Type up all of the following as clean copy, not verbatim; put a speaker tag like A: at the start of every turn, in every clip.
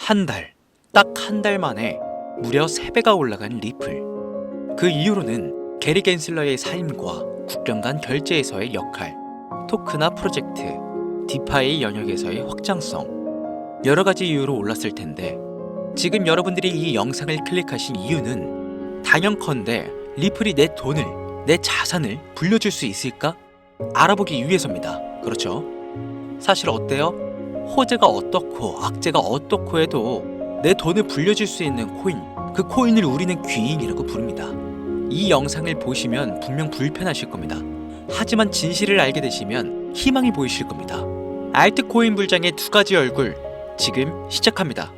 A: 딱 한 달 만에 무려 3배가 올라간 리플. 그 이유로는 게리 겐슬러의 삶과 국경 간 결제에서의 역할, 토크나 프로젝트, 디파이 영역에서의 확장성, 여러 가지 이유로 올랐을 텐데, 지금 여러분들이 이 영상을 클릭하신 이유는 단연컨대 리플이 내 돈을, 내 자산을 불려줄 수 있을까? 알아보기 위해서입니다. 그렇죠? 사실 어때요? 호재가 어떻고 악재가 어떻고 해도 내 돈을 불려줄 수 있는 코인, 그 코인을 우리는 귀인이라고 부릅니다. 이 영상을 보시면 분명 불편하실 겁니다. 하지만 진실을 알게 되시면 희망이 보이실 겁니다. 알트코인 불장의 2가지 얼굴, 지금 시작합니다.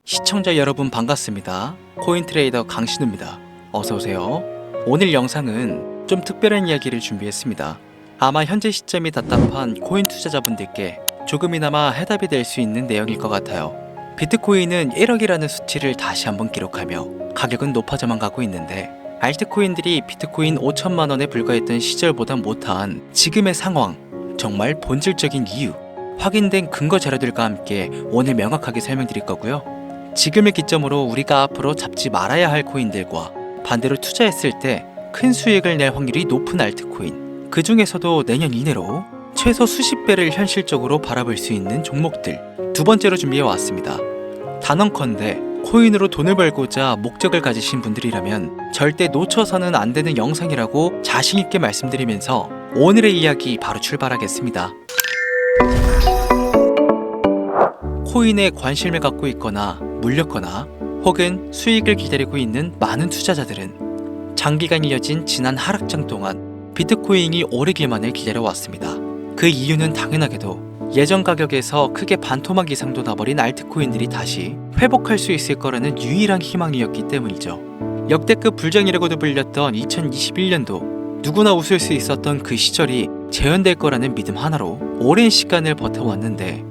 A: 시청자 여러분 반갑습니다. 코인트레이더 강신우입니다. 어서오세요. 오늘 영상은 좀 특별한 이야기를 준비했습니다. 아마 현재 시점이 답답한 코인 투자자분들께 조금이나마 해답이 될 수 있는 내용일 것 같아요. 비트코인은 1억이라는 수치를 다시 한번 기록하며 가격은 높아져만 가고 있는데, 알트코인들이 비트코인 5천만 원에 불과했던 시절보다 못한 지금의 상황, 정말 본질적인 이유, 확인된 근거 자료들과 함께 오늘 명확하게 설명드릴 거고요. 지금을 기점으로 우리가 앞으로 잡지 말아야 할 코인들과 반대로 투자했을 때 큰 수익을 낼 확률이 높은 알트코인, 그 중에서도 내년 이내로 최소 수십 배를 현실적으로 바라볼 수 있는 종목들, 2번째로 준비해 왔습니다. 단언컨대 코인으로 돈을 벌고자 목적을 가지신 분들이라면 절대 놓쳐서는 안 되는 영상이라고 자신있게 말씀드리면서 오늘의 이야기 바로 출발하겠습니다. 코인에 관심을 갖고 있거나 물렸거나 혹은 수익을 기다리고 있는 많은 투자자들은 장기간 이어진 지난 하락장 동안 비트코인이 오르기만을 기다려왔습니다. 그 이유는 당연하게도 예전 가격에서 크게 반토막 이상도 나버린 알트코인들이 다시 회복할 수 있을 거라는 유일한 희망이었기 때문이죠. 역대급 불장이라고도 불렸던 2021년도, 누구나 웃을 수 있었던 그 시절이 재현될 거라는 믿음 하나로 오랜 시간을 버텨왔는데,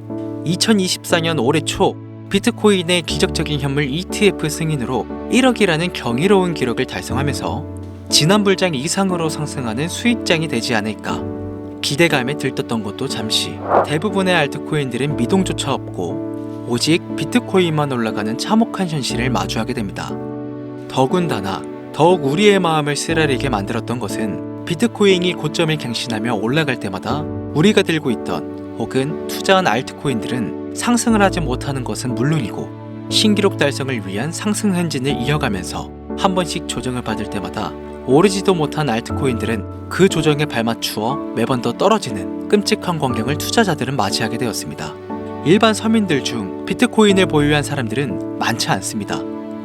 A: 2024년 올해 초 비트코인의 기적적인 현물 ETF 승인으로 1억이라는 경이로운 기록을 달성하면서 지난 불장 이상으로 상승하는 수익장이 되지 않을까 기대감에 들떴던 것도 잠시, 대부분의 알트코인들은 미동조차 없고 오직 비트코인만 올라가는 참혹한 현실을 마주하게 됩니다. 더군다나 더욱 우리의 마음을 쓰라리게 만들었던 것은 비트코인이 고점을 갱신하며 올라갈 때마다 우리가 들고 있던 혹은 투자한 알트코인들은 상승을 하지 못하는 것은 물론이고 신기록 달성을 위한 상승 행진을 이어가면서 한 번씩 조정을 받을 때마다 오르지도 못한 알트코인들은 그 조정에 발맞추어 매번 더 떨어지는 끔찍한 광경을 투자자들은 맞이하게 되었습니다. 일반 서민들 중 비트코인을 보유한 사람들은 많지 않습니다.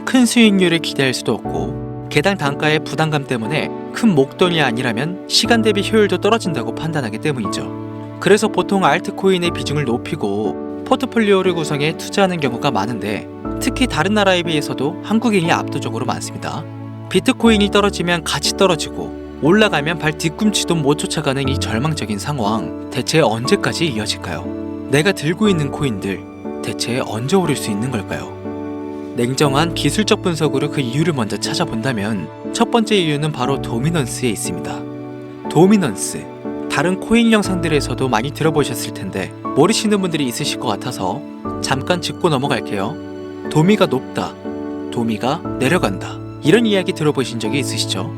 A: 큰 수익률을 기대할 수도 없고 개당 단가의 부담감 때문에 큰 목돈이 아니라면 시간 대비 효율도 떨어진다고 판단하기 때문이죠. 그래서 보통 알트코인의 비중을 높이고 포트폴리오를 구성해 투자하는 경우가 많은데, 특히 다른 나라에 비해서도 한국인이 압도적으로 많습니다. 비트코인이 떨어지면 같이 떨어지고 올라가면 발 뒤꿈치도 못 쫓아가는 이 절망적인 상황, 대체 언제까지 이어질까요? 내가 들고 있는 코인들 대체 언제 오를 수 있는 걸까요? 냉정한 기술적 분석으로 그 이유를 먼저 찾아본다면 첫 번째 이유는 바로 도미넌스에 있습니다. 도미넌스, 다른 코인 영상들에서도 많이 들어보셨을 텐데 모르시는 분들이 있으실 것 같아서 잠깐 짚고 넘어갈게요. 도미가 높다, 도미가 내려간다, 이런 이야기 들어보신 적이 있으시죠?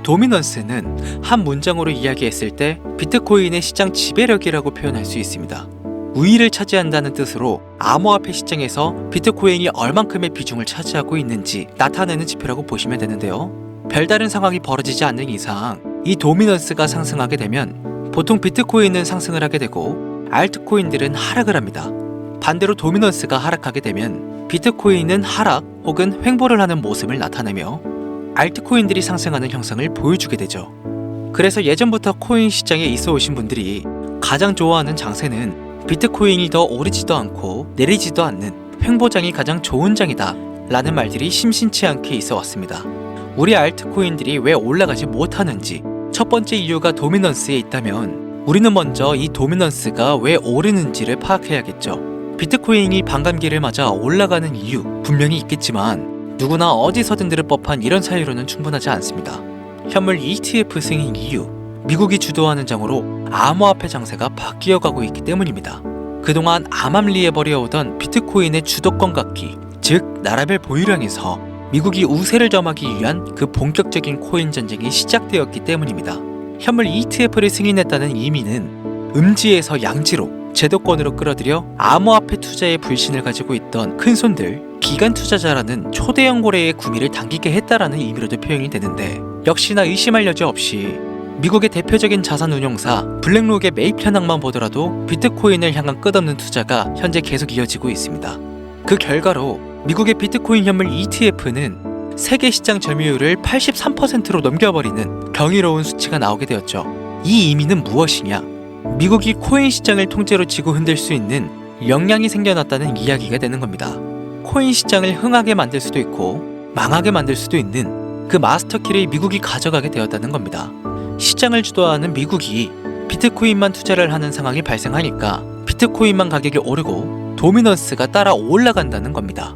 A: 도미넌스는 한 문장으로 이야기했을 때 비트코인의 시장 지배력이라고 표현할 수 있습니다. 우위를 차지한다는 뜻으로 암호화폐 시장에서 비트코인이 얼만큼의 비중을 차지하고 있는지 나타내는 지표라고 보시면 되는데요. 별다른 상황이 벌어지지 않는 이상 이 도미넌스가 상승하게 되면 보통 비트코인은 상승을 하게 되고 알트코인들은 하락을 합니다. 반대로 도미넌스가 하락하게 되면 비트코인은 하락 혹은 횡보를 하는 모습을 나타내며 알트코인들이 상승하는 형상을 보여주게 되죠. 그래서 예전부터 코인 시장에 있어 오신 분들이 가장 좋아하는 장세는 비트코인이 더 오르지도 않고 내리지도 않는 횡보장이 가장 좋은 장이다 라는 말들이 심심치 않게 있어 왔습니다. 우리 알트코인들이 왜 올라가지 못하는지 첫 번째 이유가 도미넌스에 있다면 우리는 먼저 이 도미넌스가 왜 오르는지를 파악해야겠죠. 비트코인이 반감기를 맞아 올라가는 이유 분명히 있겠지만 누구나 어디서든 들을 법한 이런 사유로는 충분하지 않습니다. 현물 ETF 승인 이유, 미국이 주도하는 장으로 암호화폐 장세가 바뀌어가고 있기 때문입니다. 그동안 암암리에 벌여오던 비트코인의 주도권 갖기, 즉 나라별 보유량에서 미국이 우세를 점하기 위한 그 본격적인 코인 전쟁이 시작되었기 때문입니다. 현물 ETF를 승인했다는 의미는 음지에서 양지로 제도권으로 끌어들여 암호화폐 투자에 불신을 가지고 있던 큰손들, 기관 투자자라는 초대형 고래의 구미를 당기게 했다라는 의미로도 표현이 되는데 역시나 의심할 여지 없이 미국의 대표적인 자산운용사 블랙록의 매입 현황만 보더라도 비트코인을 향한 끝없는 투자가 현재 계속 이어지고 있습니다. 그 결과로 미국의 비트코인 현물 ETF는 세계 시장 점유율을 83%로 넘겨버리는 경이로운 수치가 나오게 되었죠. 이 의미는 무엇이냐? 미국이 코인 시장을 통째로 쥐고 흔들 수 있는 역량이 생겨났다는 이야기가 되는 겁니다. 코인 시장을 흥하게 만들 수도 있고 망하게 만들 수도 있는 그 마스터키를 미국이 가져가게 되었다는 겁니다. 시장을 주도하는 미국이 비트코인만 투자를 하는 상황이 발생하니까 비트코인만 가격이 오르고 도미넌스가 따라 올라간다는 겁니다.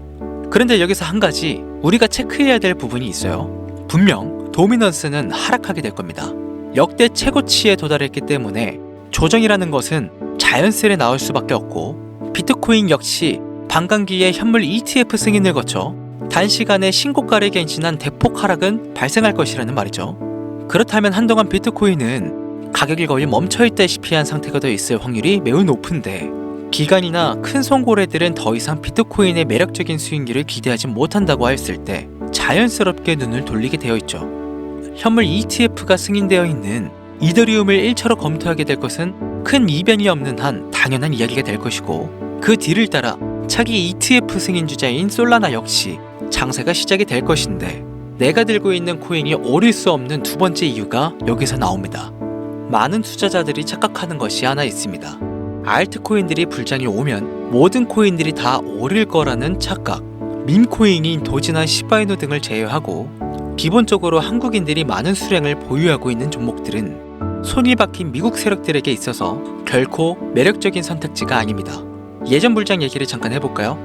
A: 그런데 여기서 한 가지 우리가 체크해야 될 부분이 있어요. 분명 도미넌스는 하락하게 될 겁니다. 역대 최고치에 도달했기 때문에 조정이라는 것은 자연스레 나올 수밖에 없고 비트코인 역시 반감기에 현물 ETF 승인을 거쳐 단시간에 신고가를 갱신한 대폭 하락은 발생할 것이라는 말이죠. 그렇다면 한동안 비트코인은 가격이 거의 멈춰있다시피 한 상태가 더 있을 확률이 매우 높은데 기관이나 큰 손고래들은 더 이상 비트코인의 매력적인 수익률을 기대하지 못한다고 하였을 때 자연스럽게 눈을 돌리게 되어 있죠. 현물 ETF가 승인되어 있는 이더리움을 1차로 검토하게 될 것은 큰 이변이 없는 한 당연한 이야기가 될 것이고 그 뒤를 따라 차기 ETF 승인 주자인 솔라나 역시 장세가 시작이 될 것인데 내가 들고 있는 코인이 오를 수 없는 두 번째 이유가 여기서 나옵니다. 많은 투자자들이 착각하는 것이 하나 있습니다. 알트코인들이 불장이 오면 모든 코인들이 다 오를 거라는 착각. 밈코인인 도지나 시바이노 등을 제외하고 기본적으로 한국인들이 많은 수량을 보유하고 있는 종목들은 손이 박힌 미국 세력들에게 있어서 결코 매력적인 선택지가 아닙니다. 예전 불장 얘기를 잠깐 해볼까요?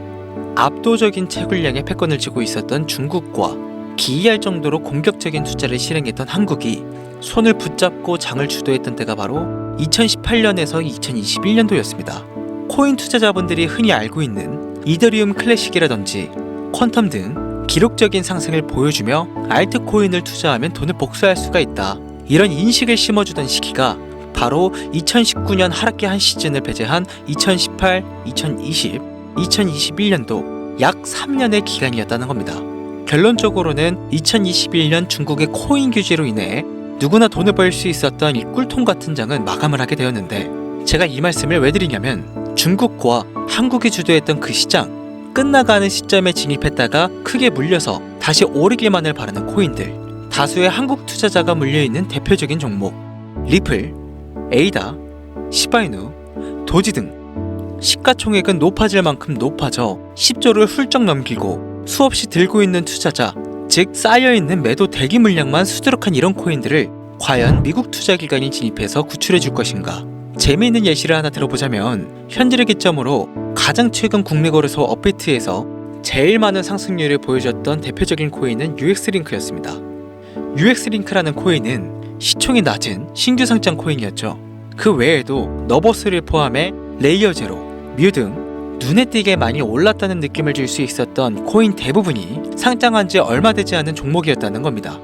A: 압도적인 채굴량의 패권을 쥐고 있었던 중국과 기이할 정도로 공격적인 투자를 실행했던 한국이 손을 붙잡고 장을 주도했던 때가 바로 2018년에서 2021년도였습니다. 코인 투자자분들이 흔히 알고 있는 이더리움 클래식이라든지 퀀텀 등 기록적인 상승을 보여주며 알트코인을 투자하면 돈을 복사할 수가 있다. 이런 인식을 심어주던 시기가 바로 2019년 하락기 한 시즌을 배제한 2018, 2020, 2021년도 약 3년의 기간이었다는 겁니다. 결론적으로는 2021년 중국의 코인 규제로 인해 누구나 돈을 벌 수 있었던 이 꿀통 같은 장은 마감을 하게 되었는데 제가 이 말씀을 왜 드리냐면 중국과 한국이 주도했던 그 시장 끝나가는 시점에 진입했다가 크게 물려서 다시 오르기만을 바라는 코인들 다수의 한국 투자자가 물려있는 대표적인 종목 리플, 에이다, 시바이누, 도지 등 시가총액은 높아질 만큼 높아져 10조를 훌쩍 넘기고 수없이 들고 있는 투자자 즉 쌓여있는 매도 대기 물량만 수두룩한 이런 코인들을 과연 미국 투자기관이 진입해서 구출해 줄 것인가. 재미있는 예시를 하나 들어보자면 현재를 기점으로 가장 최근 국내 거래소 업비트에서 제일 많은 상승률을 보여줬던 대표적인 코인은 UX링크였습니다. UX링크라는 코인은 시총이 낮은 신규 상장 코인이었죠. 그 외에도 너버스를 포함해 레이어제로, 뮤 등 눈에 띄게 많이 올랐다는 느낌을 줄 수 있었던 코인 대부분이 상장한 지 얼마 되지 않은 종목이었다는 겁니다.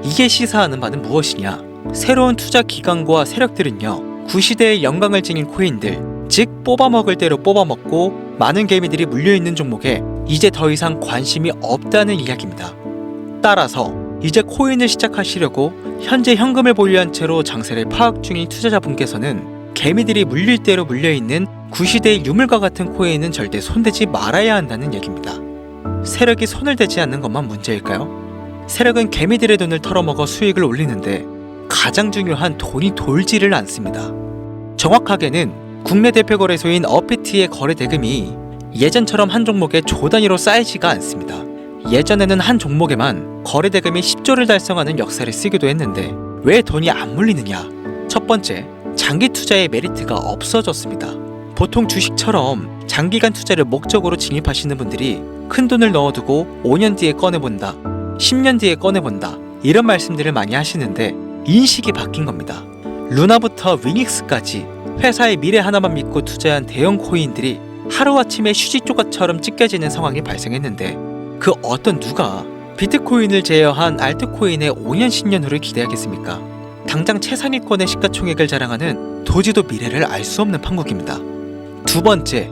A: 이게 시사하는 바는 무엇이냐? 새로운 투자 기관과 세력들은요, 구시대의 영광을 지닌 코인들, 즉 뽑아먹을 대로 뽑아먹고 많은 개미들이 물려있는 종목에 이제 더 이상 관심이 없다는 이야기입니다. 따라서 이제 코인을 시작하시려고 현재 현금을 보유한 채로 장세를 파악 중인 투자자분께서는 개미들이 물릴 대로 물려있는 구시대의 유물과 같은 코인은 절대 손대지 말아야 한다는 얘기입니다. 세력이 손을 대지 않는 것만 문제일까요? 세력은 개미들의 돈을 털어먹어 수익을 올리는데 가장 중요한 돈이 돌지를 않습니다. 정확하게는 국내 대표 거래소인 업비트의 거래 대금이 예전처럼 한 종목에 조 단위로 쌓이지가 않습니다. 예전에는 한 종목에만 거래 대금이 10조를 달성하는 역사를 쓰기도 했는데 왜 돈이 안 물리느냐? 첫 번째, 장기 투자의 메리트가 없어졌습니다. 보통 주식처럼 장기간 투자를 목적으로 진입하시는 분들이 큰 돈을 넣어두고 5년 뒤에 꺼내본다, 10년 뒤에 꺼내본다 이런 말씀들을 많이 하시는데 인식이 바뀐 겁니다. 루나부터 위닉스까지 회사의 미래 하나만 믿고 투자한 대형 코인들이 하루아침에 휴지조각처럼 찢겨지는 상황이 발생했는데 그 어떤 누가 비트코인을 제외한 알트코인의 5년 10년 후를 기대하겠습니까? 당장 최상위권의 시가총액을 자랑하는 도지도 미래를 알 수 없는 판국입니다. 두 번째,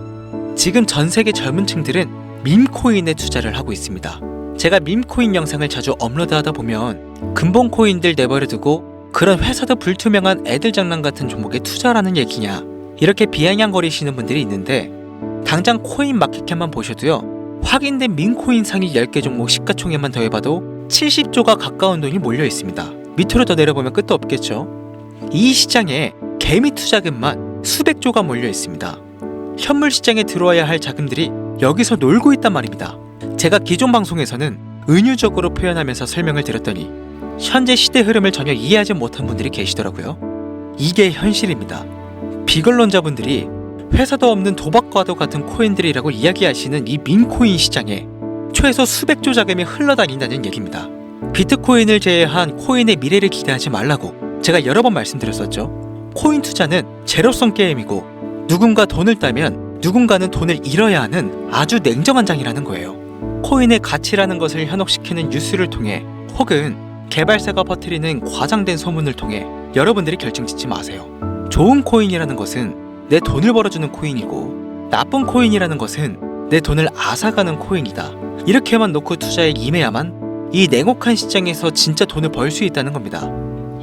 A: 지금 전 세계 젊은 층들은 밈코인에 투자를 하고 있습니다. 제가 밈코인 영상을 자주 업로드하다 보면 근본 코인들 내버려두고 그런 회사도 불투명한 애들 장난 같은 종목에 투자라는 얘기냐 이렇게 비아냥거리시는 분들이 있는데 당장 코인 마켓캡만 보셔도요 확인된 밈코인 상위 10개 종목 시가총액만 더해봐도 70조가 가까운 돈이 몰려 있습니다. 밑으로 더 내려보면 끝도 없겠죠. 이 시장에 개미 투자금만 수백조가 몰려 있습니다. 현물 시장에 들어와야 할 자금들이 여기서 놀고 있단 말입니다. 제가 기존 방송에서는 은유적으로 표현하면서 설명을 드렸더니 현재 시대 흐름을 전혀 이해하지 못한 분들이 계시더라고요. 이게 현실입니다. 비걸론자분들이 회사도 없는 도박과도 같은 코인들이라고 이야기하시는 이 밈코인 시장에 최소 수백조 자금이 흘러다닌다는 얘기입니다. 비트코인을 제외한 코인의 미래를 기대하지 말라고 제가 여러 번 말씀드렸었죠. 코인 투자는 제로섬 게임이고 누군가 돈을 따면 누군가는 돈을 잃어야 하는 아주 냉정한 장이라는 거예요. 코인의 가치라는 것을 현혹시키는 뉴스를 통해 혹은 개발사가 퍼뜨리는 과장된 소문을 통해 여러분들이 결정짓지 마세요. 좋은 코인이라는 것은 내 돈을 벌어주는 코인이고 나쁜 코인이라는 것은 내 돈을 앗아가는 코인이다. 이렇게만 놓고 투자에 임해야만 이 냉혹한 시장에서 진짜 돈을 벌 수 있다는 겁니다.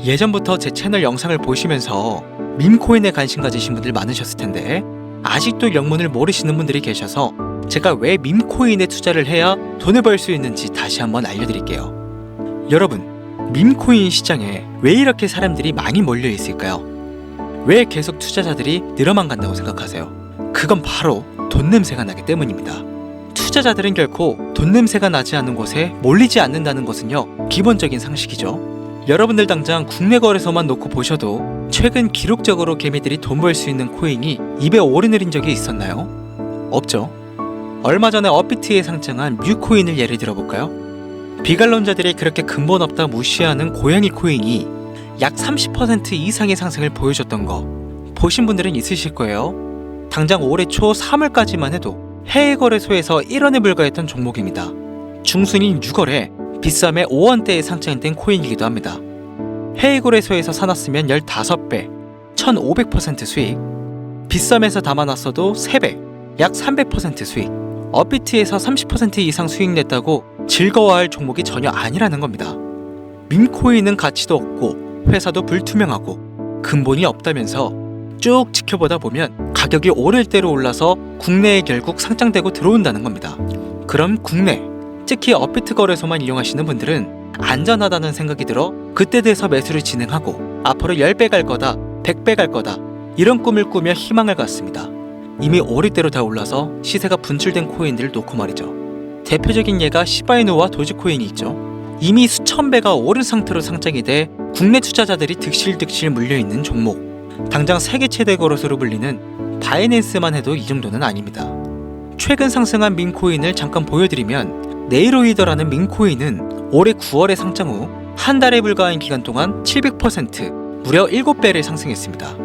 A: 예전부터 제 채널 영상을 보시면서 밈코인에 관심 가지신 분들 많으셨을 텐데 아직도 영문을 모르시는 분들이 계셔서 제가 왜 밈코인에 투자를 해야 돈을 벌 수 있는지 다시 한번 알려드릴게요. 여러분, 밈코인 시장에 왜 이렇게 사람들이 많이 몰려 있을까요? 왜 계속 투자자들이 늘어만 간다고 생각하세요? 그건 바로 돈 냄새가 나기 때문입니다. 투자자들은 결코 돈 냄새가 나지 않는 곳에 몰리지 않는다는 것은요 기본적인 상식이죠. 여러분들 당장 국내 거래소만 놓고 보셔도 최근 기록적으로 개미들이 돈 벌 수 있는 코인이 입에 오르내린 적이 있었나요? 없죠. 얼마 전에 업비트에 상장한 뮤코인을 예를 들어볼까요? 비관론자들이 그렇게 근본 없다 무시하는 고양이 코인이 약 30% 이상의 상승을 보여줬던 거 보신 분들은 있으실 거예요. 당장 올해 초 3월까지만 해도 해외 거래소에서 1원에 불과했던 종목입니다. 중순인 6월에 비싸매 5원대에 상장된 코인이기도 합니다. 해외 거래소에서 사놨으면 15배, 1500% 수익, 비썸에서 담아놨어도 3배, 약 300% 수익, 업비트에서 30% 이상 수익 냈다고 즐거워할 종목이 전혀 아니라는 겁니다. 밈코인은 가치도 없고 회사도 불투명하고 근본이 없다면서 쭉 지켜보다 보면 가격이 오를 대로 올라서 국내에 결국 상장되고 들어온다는 겁니다. 그럼 국내, 특히 업비트 거래소만 이용하시는 분들은 안전하다는 생각이 들어 그때 돼서 매수를 진행하고 앞으로 10배 갈 거다, 100배 갈 거다 이런 꿈을 꾸며 희망을 갖습니다. 이미 오를 대로 다 올라서 시세가 분출된 코인들을 놓고 말이죠. 대표적인 예가 시바이누와 도지코인이 있죠. 이미 수천 배가 오른 상태로 상장이 돼 국내 투자자들이 득실득실 물려있는 종목. 당장 세계 최대 거래소로 불리는 바이낸스만 해도 이 정도는 아닙니다. 최근 상승한 밈코인을 잠깐 보여드리면 네이로이더라는 밈코인은 올해 9월에 상장 후 한 달에 불과한 기간 동안 700% 무려 7배를 상승했습니다.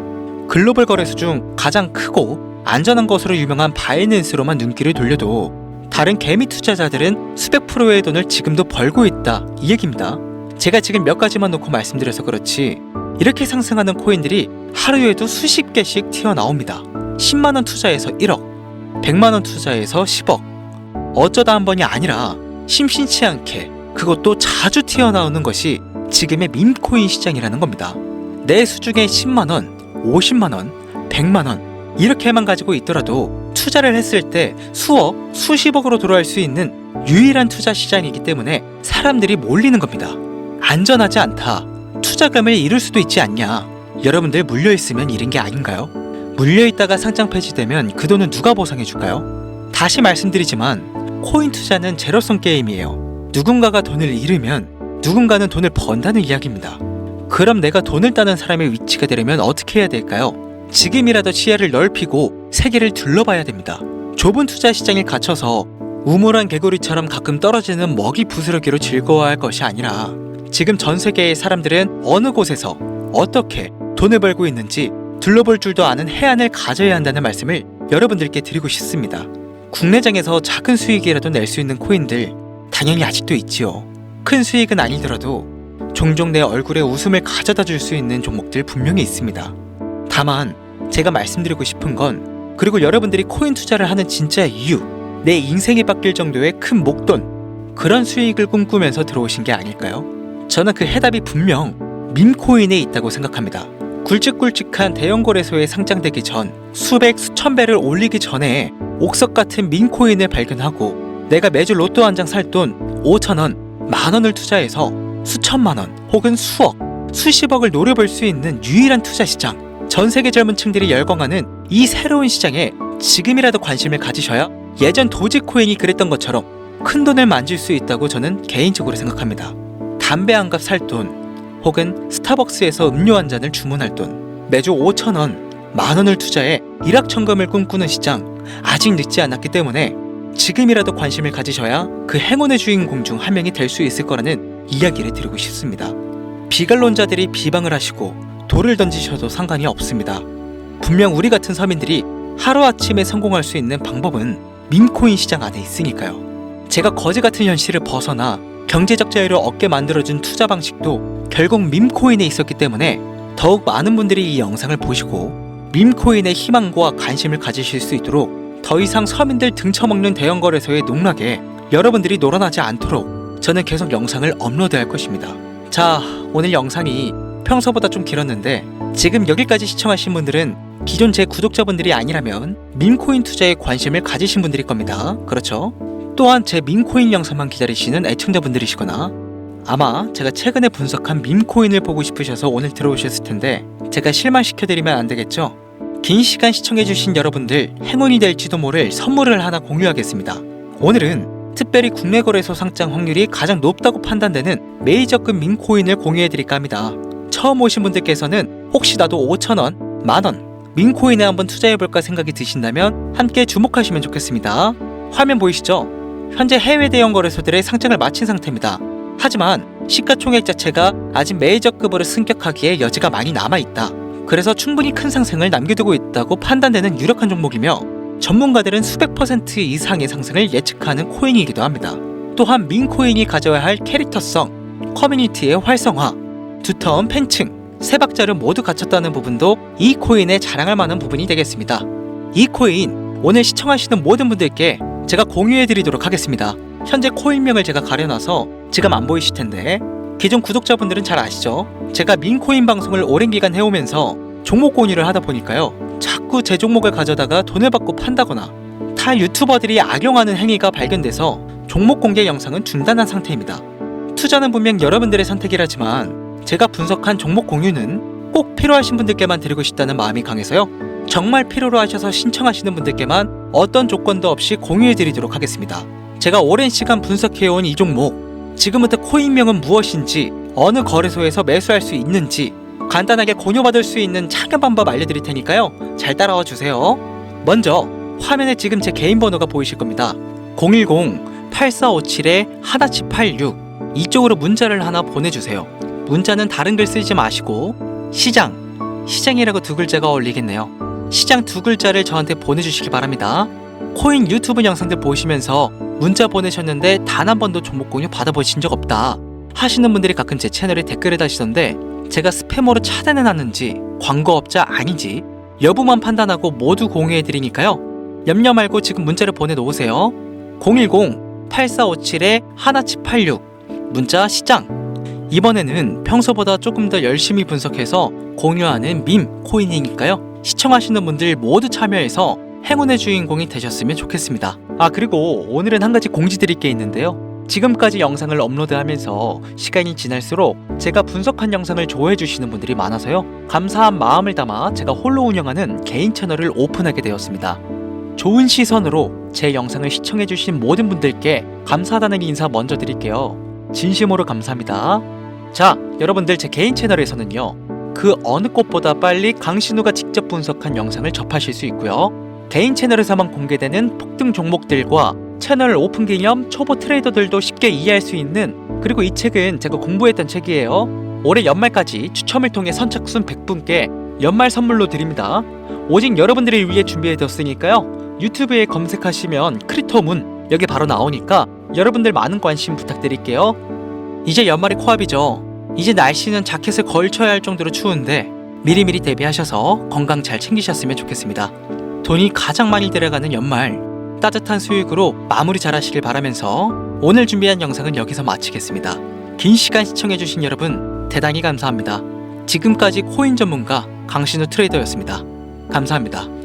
A: 글로벌 거래소 중 가장 크고 안전한 것으로 유명한 바이낸스로만 눈길을 돌려도 다른 개미 투자자들은 수백 프로의 돈을 지금도 벌고 있다 이 얘기입니다. 제가 지금 몇 가지만 놓고 말씀드려서 그렇지 이렇게 상승하는 코인들이 하루에도 수십 개씩 튀어나옵니다. 10만원 투자해서 1억, 100만원 투자해서 10억. 어쩌다 한 번이 아니라 심심치 않게 그것도 자주 튀어나오는 것이 지금의 밈코인 시장이라는 겁니다. 내 수중에 10만원, 50만원, 100만원 이렇게만 가지고 있더라도 투자를 했을 때 수억, 수십억으로 돌아올 수 있는 유일한 투자 시장이기 때문에 사람들이 몰리는 겁니다. 안전하지 않다. 투자금을 잃을 수도 있지 않냐. 여러분들 물려있으면 잃은 게 아닌가요? 물려있다가 상장 폐지되면 그 돈은 누가 보상해줄까요? 다시 말씀드리지만 코인 투자는 제로섬 게임이에요. 누군가가 돈을 잃으면 누군가는 돈을 번다는 이야기입니다. 그럼 내가 돈을 따는 사람의 위치가 되려면 어떻게 해야 될까요? 지금이라도 시야를 넓히고 세계를 둘러봐야 됩니다. 좁은 투자 시장에 갇혀서 우물한 개구리처럼 가끔 떨어지는 먹이 부스러기로 즐거워할 것이 아니라 지금 전 세계의 사람들은 어느 곳에서 어떻게 돈을 벌고 있는지 둘러볼 줄도 아는 해안을 가져야 한다는 말씀을 여러분들께 드리고 싶습니다. 국내장에서 작은 수익이라도 낼 수 있는 코인들 당연히 아직도 있지요. 큰 수익은 아니더라도 종종 내 얼굴에 웃음을 가져다 줄 수 있는 종목들 분명히 있습니다. 다만 제가 말씀드리고 싶은 건, 그리고 여러분들이 코인 투자를 하는 진짜 이유, 내 인생이 바뀔 정도의 큰 목돈, 그런 수익을 꿈꾸면서 들어오신 게 아닐까요? 저는 그 해답이 분명 밈코인에 있다고 생각합니다. 굵직굵직한 대형 거래소에 상장되기 전 수백 수천 배를 올리기 전에 옥석 같은 밈코인을 발견하고 내가 매주 로또 한 장 살 돈 5,000원, 만원을 투자해서 수천만원 혹은 수억, 수십억을 노려볼 수 있는 유일한 투자 시장, 전 세계 젊은 층들이 열광하는 이 새로운 시장에 지금이라도 관심을 가지셔야 예전 도지코인이 그랬던 것처럼 큰 돈을 만질 수 있다고 저는 개인적으로 생각합니다. 담배 한 갑 살 돈, 혹은 스타벅스에서 음료 한 잔을 주문할 돈, 매주 5,000원, 만원을 투자해 일확천금을 꿈꾸는 시장, 아직 늦지 않았기 때문에 지금이라도 관심을 가지셔야 그 행운의 주인공 중 한 명이 될 수 있을 거라는 이야기를 드리고 싶습니다. 비관론자들이 비방을 하시고 돌을 던지셔도 상관이 없습니다. 분명 우리 같은 서민들이 하루아침에 성공할 수 있는 방법은 밈코인 시장 안에 있으니까요. 제가 거지 같은 현실을 벗어나 경제적 자유를 얻게 만들어준 투자 방식도 결국 밈코인에 있었기 때문에 더욱 많은 분들이 이 영상을 보시고 밈코인의 희망과 관심을 가지실 수 있도록 더 이상 서민들 등쳐먹는 대형 거래소의 농락에 여러분들이 놀아나지 않도록 저는 계속 영상을 업로드할 것입니다. 자, 오늘 영상이 평소보다 좀 길었는데 지금 여기까지 시청하신 분들은 기존 제 구독자분들이 아니라면 밈코인 투자에 관심을 가지신 분들일 겁니다. 그렇죠? 또한 제 밈코인 영상만 기다리시는 애청자분들이시거나 아마 제가 최근에 분석한 밈코인을 보고 싶으셔서 오늘 들어오셨을 텐데 제가 실망시켜드리면 안 되겠죠? 긴 시간 시청해주신 여러분들 행운이 될지도 모를 선물을 하나 공유하겠습니다. 오늘은 특별히 국내 거래소 상장 확률이 가장 높다고 판단되는 메이저급 밈코인을 공유해드릴까 합니다. 처음 오신 분들께서는 혹시 나도 5,000원, 만원 밈코인에 한번 투자해볼까 생각이 드신다면 함께 주목하시면 좋겠습니다. 화면 보이시죠? 현재 해외 대형 거래소들의 상장을 마친 상태입니다. 하지만 시가총액 자체가 아직 메이저급으로 승격하기에 여지가 많이 남아있다. 그래서 충분히 큰 상승을 남겨두고 있다고 판단되는 유력한 종목이며 전문가들은 수백 % 이상의 상승을 예측하는 코인이기도 합니다. 또한 밈코인이 가져야 할 캐릭터성, 커뮤니티의 활성화, 두터운 팬층, 세 박자를 모두 갖췄다는 부분도 이 코인에 자랑할 만한 부분이 되겠습니다. 이 코인 오늘 시청하시는 모든 분들께 제가 공유해드리도록 하겠습니다. 현재 코인명을 제가 가려놔서 지금 안 보이실 텐데 기존 구독자분들은 잘 아시죠? 제가 밈코인 방송을 오랜 기간 해오면서 종목 공유를 하다 보니까요, 자꾸 제 종목을 가져다가 돈을 받고 판다거나 타 유튜버들이 악용하는 행위가 발견돼서 종목 공개 영상은 중단한 상태입니다. 투자는 분명 여러분들의 선택이라지만 제가 분석한 종목 공유는 꼭 필요하신 분들께만 드리고 싶다는 마음이 강해서요, 정말 필요로 하셔서 신청하시는 분들께만 어떤 조건도 없이 공유해드리도록 하겠습니다. 제가 오랜 시간 분석해온 이 종목, 지금부터 코인명은 무엇인지, 어느 거래소에서 매수할 수 있는지 간단하게 공유받을 수 있는 참여 방법 알려드릴 테니까요, 잘 따라와 주세요. 먼저 화면에 지금 제 개인 번호가 보이실 겁니다. 010-8457-1786 이쪽으로 문자를 하나 보내주세요. 문자는 다른 글 쓰지 마시고 시장이라고 두 글자가 어울리겠네요. 시장 두 글자를 저한테 보내주시기 바랍니다. 코인 유튜브 영상들 보시면서 문자 보내셨는데 단 한 번도 종목 공유 받아보신 적 없다 하시는 분들이 가끔 제 채널에 댓글을 다시던데 제가 스패머로 차단해놨는지 광고업자 아닌지 여부만 판단하고 모두 공유해드리니까요, 염려 말고 지금 문자를 보내놓으세요. 010-8457-1786 문자 시장. 이번에는 평소보다 조금 더 열심히 분석해서 공유하는 밈 코인이니까요, 시청하시는 분들 모두 참여해서 행운의 주인공이 되셨으면 좋겠습니다. 그리고 오늘은 한 가지 공지드릴 게 있는데요, 지금까지 영상을 업로드하면서 시간이 지날수록 제가 분석한 영상을 좋아해주시는 분들이 많아서요, 감사한 마음을 담아 제가 홀로 운영하는 개인 채널을 오픈하게 되었습니다. 좋은 시선으로 제 영상을 시청해주신 모든 분들께 감사하다는 인사 먼저 드릴게요. 진심으로 감사합니다. 자, 여러분들 제 개인 채널에서는요, 그 어느 곳보다 빨리 강신우가 직접 분석한 영상을 접하실 수 있고요. 개인 채널에서만 공개되는 폭등 종목들과 채널 오픈 기념 초보 트레이더들도 쉽게 이해할 수 있는, 그리고 이 책은 제가 공부했던 책이에요. 올해 연말까지 추첨을 통해 선착순 100분께 연말 선물로 드립니다. 오직 여러분들을 위해 준비해뒀으니까요. 유튜브에 검색하시면 크리토문 여기 바로 나오니까 여러분들 많은 관심 부탁드릴게요. 이제 연말이 코앞이죠. 이제 날씨는 자켓을 걸쳐야 할 정도로 추운데 미리미리 대비하셔서 건강 잘 챙기셨으면 좋겠습니다. 돈이 가장 많이 들어가는 연말, 따뜻한 수익으로 마무리 잘 하시길 바라면서 오늘 준비한 영상은 여기서 마치겠습니다. 긴 시간 시청해주신 여러분 대단히 감사합니다. 지금까지 코인 전문가 강신우 트레이더였습니다. 감사합니다.